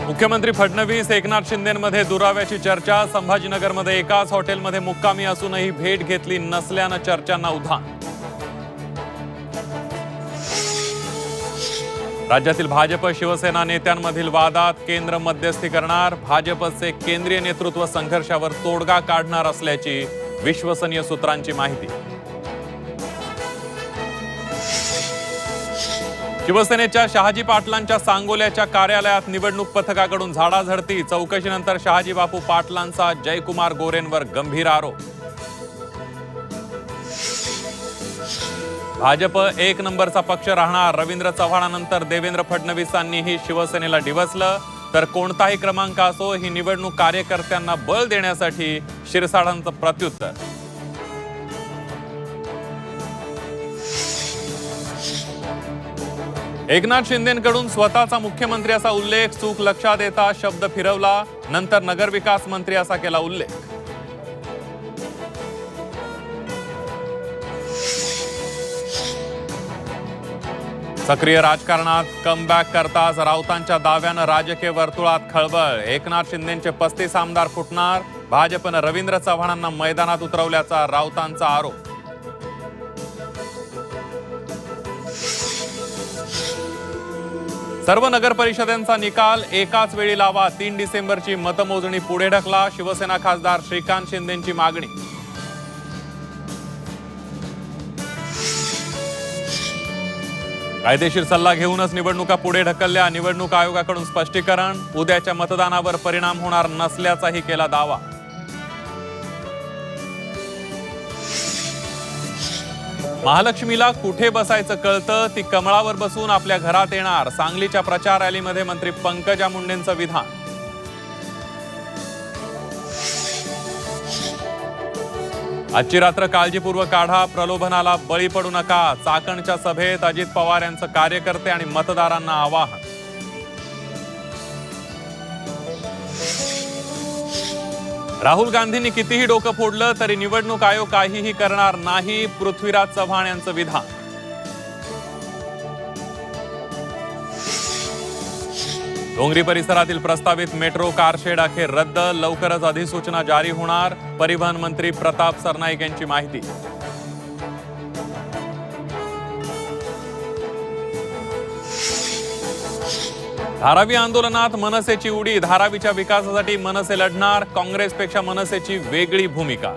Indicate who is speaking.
Speaker 1: मुख्यमंत्री फडणवीस एकनाथ शिंदेंमध्ये दुराव्याची चर्चा। संभाजीनगरमध्ये एकाच हॉटेलमध्ये मुक्कामी असूनही भेट घेतली नसल्यानं चर्चांना उधाण। राज्यातील भाजप शिवसेना नेत्यांमधील वादात केंद्र मध्यस्थी करणार। भाजपचे केंद्रीय नेतृत्व संघर्षावर तोडगा काढणार असल्याची विश्वसनीय सूत्रांची माहिती। शिवसेनेच्या शहाजी पाटलांच्या सांगोल्याच्या कार्यालयात निवडणूक पथकाकडून झाडाझडती। चौकशीनंतर शहाजी बापू पाटलांचा जयकुमार गोरेंवर गंभीर आरोप। भाजप एक नंबरचा पक्ष राहणार। रवींद्र चव्हाणांनंतर देवेंद्र फडणवीसांनीही शिवसेनेला डिवचलं। तर कोणताही क्रमांक असो, ही निवडणूक कार्यकर्त्यांना बळ देण्यासाठी शिरसाटांचं प्रत्युत्तर। एकनाथ शिंदेंकडून स्वतःचा मुख्यमंत्री असा उल्लेख। चूक लक्षात येता शब्द फिरवला। नंतर नगरविकास मंत्री असा केला उल्लेख। सक्रिय राजकारणात कमबॅक करताच राऊतांच्या दाव्यानं राजकीय वर्तुळात खळबळ। एकनाथ शिंदेंचे 35 आमदार फुटणार। भाजपनं रवींद्र चव्हाणांना मैदानात उतरवल्याचा राऊतांचा आरोप। सर्व नगर परिषदांचा निकाल एकाच वेळी लावा। 3 डिसेंबरची मतमोजणी पुढे ढकला। शिवसेना खासदार श्रीकांत शिंदेंची मागणी। कायदेशीर सल्ला घेऊनच निवडणुका पुढे ढकलल्या। निवडणूक आयोगाकडून स्पष्टीकरण। उद्याच्या मतदानावर परिणाम होणार नसल्याचाही केला दावा। महालक्ष्मीला कुठे बसायचं कळतं, ती कमळावर बसून आपल्या घरात येणार। सांगलीच्या प्रचार रॅलीमध्ये मंत्री पंकजा मुंडेंचं विधान। आजची रात्र काळजीपूर्वक काढा, प्रलोभनाला बळी पडू नका। चाकणच्या सभेत अजित पवार यांचं कार्यकर्ते आणि मतदारांना आवाहन। राहुल गांधींनी कितीही डोकं फोडलं तरी निवडणूक आयोग काहीही करणार नाही, पृथ्वीराज चव्हाण यांचं विधान। डोंगरी परिसरातील प्रस्तावित मेट्रो कारशेड अखेर रद्द। लवकरच अधिसूचना जारी होणार। परिवहन मंत्री प्रताप सरनाईक यांची माहिती। धारावी आंदोलनात मनसेची उडी। धारावीच्या विकासासाठी मनसे लढणार। काँग्रेसपेक्षा मनसेची वेगळी भूमिका।